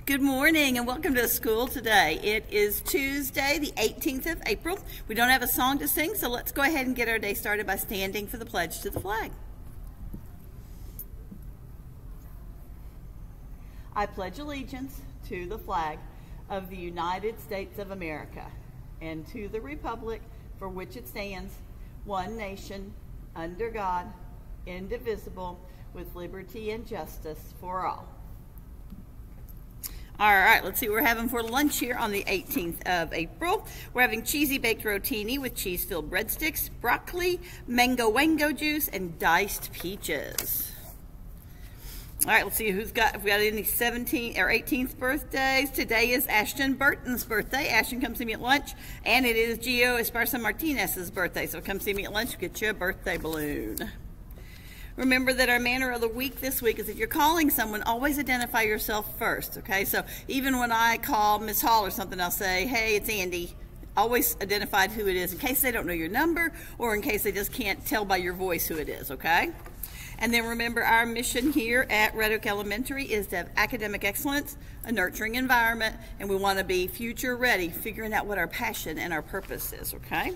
Good morning and welcome to school today. It is Tuesday, the 18th of April. We don't have a song to sing, so let's go ahead and get our day started by standing for the pledge to the flag. I pledge allegiance to the flag of the United States of America and to the republic for which it stands, one nation, under God, indivisible, with liberty and justice for all. All right, let's see what we're having for lunch here on the 18th of April. We're having cheesy baked rotini with cheese-filled breadsticks, broccoli, mango wango juice, and diced peaches. All right, let's see if we got any 17th or 18th birthdays. Today is Ashton Burton's birthday. Ashton, come see me at lunch. And it is Gio Esparza Martinez's birthday, so come see me at lunch. Get you a birthday balloon. Remember that our manner of the week this week is if you're calling someone, always identify yourself first, okay? So even when I call Miss Hall or something, I'll say, hey, it's Andy. Always identify who it is in case they don't know your number or in case they just can't tell by your voice who it is, okay? And then remember, our mission here at Red Oak Elementary is to have academic excellence, a nurturing environment, and we want to be future ready, figuring out what our passion and our purpose is, okay?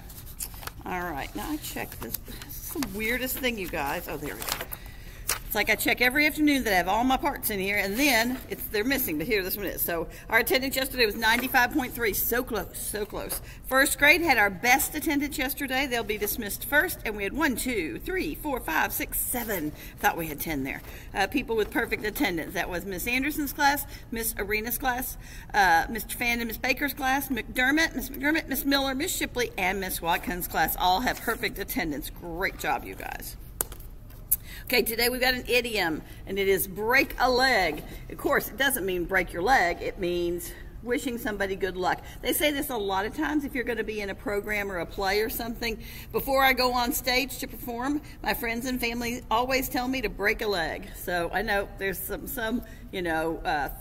All right, now I check this. This is the weirdest thing, you guys. Oh, there we go. It's like I check every afternoon that I have all my parts in here, and then they're missing, but here this one is. So our attendance yesterday was 95.3. So close, so close. First grade had our best attendance yesterday. They'll be dismissed first, and we had 1, 2, 3, 4, 5, 6, 7. Thought we had 10 there. People with perfect attendance. That was Miss Anderson's class, Miss Arena's class, Mr. Fan and Miss Baker's class, Miss McDermott, Miss Miller, Miss Shipley, and Miss Watkins' class all have perfect attendance. Great job, you guys. Okay, today we've got an idiom, and it is break a leg. Of course, it doesn't mean break your leg. It means wishing somebody good luck. They say this a lot of times if you're going to be in a program or a play or something. Before I go on stage to perform, my friends and family always tell me to break a leg. So I know there's some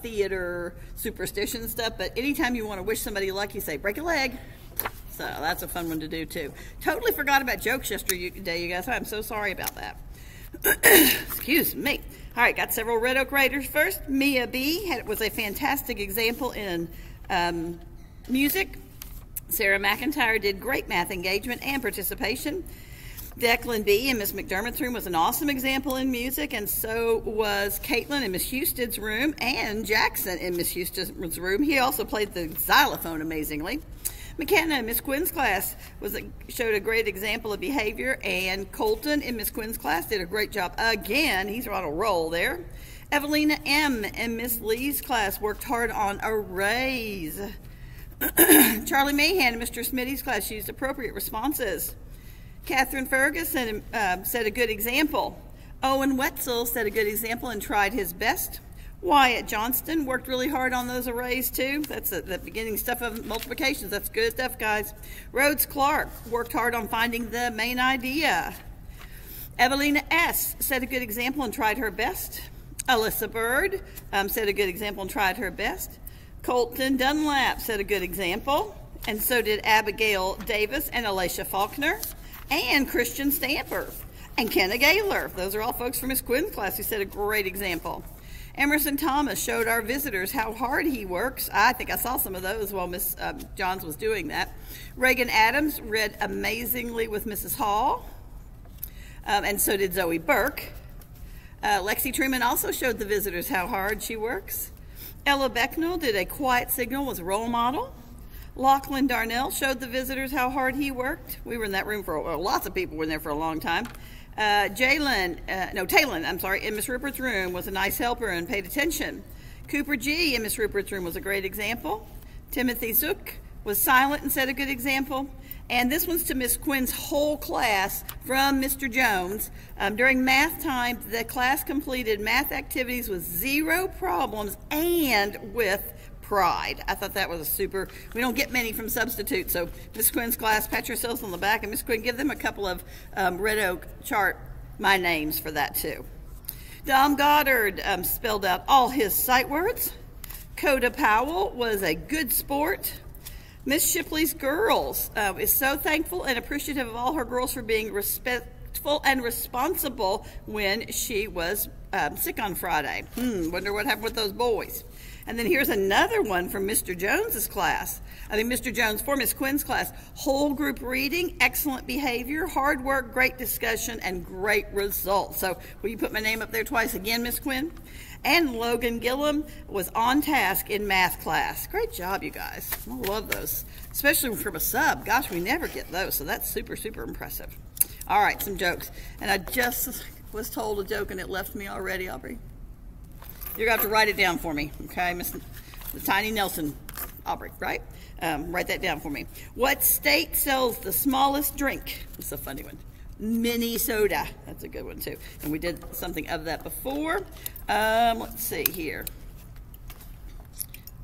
theater superstition stuff, but anytime you want to wish somebody luck, you say break a leg. So that's a fun one to do too. Totally forgot about jokes yesterday, you guys. I'm so sorry about that. Excuse me. All right, got several Red Oak Raiders first. Mia B. was a fantastic example in music. Sarah McIntyre did great math engagement and participation. Declan B. in Miss McDermott's room was an awesome example in music, and so was Caitlin in Miss Houston's room and Jackson in Miss Houston's room. He also played the xylophone amazingly. McKenna in Miss Quinn's class showed a great example of behavior, and Colton in Miss Quinn's class did a great job again. He's on a roll there. Evelina M. in Miss Lee's class worked hard on arrays. Charlie Mahan in Mr. Smitty's class used appropriate responses. Catherine Ferguson set a good example. Owen Wetzel set a good example and tried his best. Wyatt Johnston worked really hard on those arrays too. That's the beginning stuff of multiplications. That's good stuff, guys. Rhodes Clark worked hard on finding the main idea. Evelina S. set a good example and tried her best. Alyssa Bird set a good example and tried her best. Colton Dunlap set a good example, and so did Abigail Davis and Alicia Faulkner and Christian Stamper and Kenna Gaylor. Those are all folks from Miss Quinn's class who set a great example. Emerson Thomas showed our visitors how hard he works. I think I saw some of those while Miss Johns was doing that. Reagan Adams read amazingly with Mrs. Hall, and so did Zoe Burke. Lexi Truman also showed the visitors how hard she works. Ella Becknell did a quiet signal as a role model. Lachlan Darnell showed the visitors how hard he worked. We were in that room lots of people were in there for a long time. Talon, in Miss Rupert's room was a nice helper and paid attention. Cooper G. in Miss Rupert's room was a great example. Timothy Zook was silent and set a good example. And this one's to Miss Quinn's whole class from Mr. Jones. During math time, the class completed math activities with 0 problems and with pride. I thought that was a super, we don't get many from substitute, so Miss Quinn's class, pat yourselves on the back, and Miss Quinn, give them a couple of Red Oak chart my names for that too. Dom Goddard spelled out all his sight words. Coda Powell was a good sport. Miss Shipley's girls is so thankful and appreciative of all her girls for being respectful and responsible when she was sick on Friday. Wonder what happened with those boys. And then here's another one from Mr. Jones's class. Mr. Jones for Miss Quinn's class. Whole group reading, excellent behavior, hard work, great discussion, and great results. So will you put my name up there twice again, Miss Quinn? And Logan Gillum was on task in math class. Great job, you guys. I love those, especially from a sub. Gosh, we never get those, so that's super, super impressive. All right, some jokes. And I just was told a joke and it left me already, Aubrey. You're going to have to write it down for me, okay, Miss the Tiny Nelson, Aubrey, right? Write that down for me. What state sells the smallest drink? It's a funny one. Minnesota. That's a good one, too. And we did something of that before. Let's see here.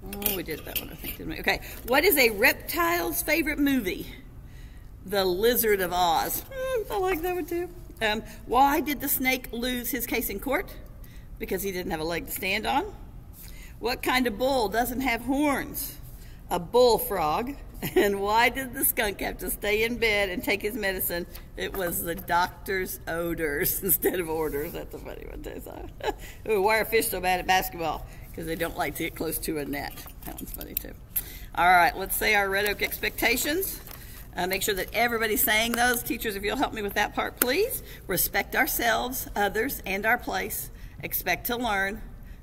Oh, we did that one, I think, didn't we? Okay. What is a reptile's favorite movie? The Lizard of Oz. I like that one, too. Why did the snake lose his case in court? Because he didn't have a leg to stand on. What kind of bull doesn't have horns? A bullfrog. And why did the skunk have to stay in bed and take his medicine? It was the doctor's odors instead of orders. That's a funny one, too. Ooh, why are fish so bad at basketball? Because they don't like to get close to a net. That one's funny, too. All right, let's say our Red Oak expectations. Make sure that everybody's saying those. Teachers, if you'll help me with that part, please. Respect ourselves, others, and our place. Expect to learn.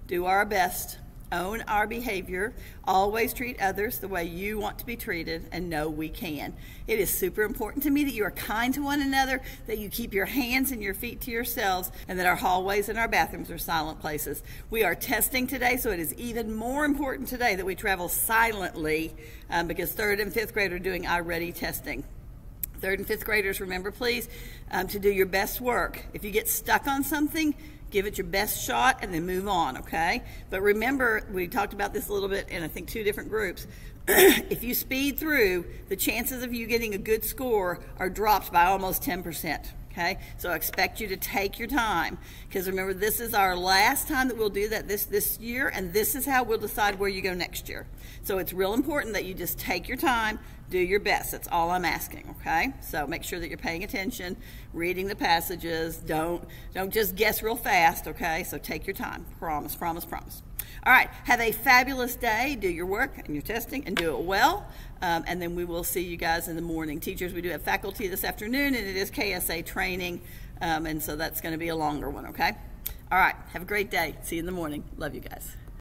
Do our best. Own our behavior. Always treat others the way you want to be treated, and know we can. It is super important to me that you are kind to one another, that you keep your hands and your feet to yourselves, and that our hallways and our bathrooms are silent places. We are testing today, so it is even more important today that we travel silently because 3rd and 5th grade are doing iReady testing. 3rd and 5th graders, remember please to do your best work. If you get stuck on something, give it your best shot and then move on, okay? But remember, we talked about this a little bit in I think 2 different groups. If you speed through, the chances of you getting a good score are dropped by almost 10%. Okay, so I expect you to take your time, because remember, this is our last time that we'll do that this year, and this is how we'll decide where you go next year. So it's real important that you just take your time, do your best. That's all I'm asking, okay? So make sure that you're paying attention, reading the passages. Don't just guess real fast, okay? So take your time. Promise, promise, promise. All right, have a fabulous day. Do your work and your testing and do it well. And then we will see you guys in the morning. Teachers, we do have faculty this afternoon, and it is KSA training, and so that's going to be a longer one, okay? All right, have a great day. See you in the morning. Love you guys.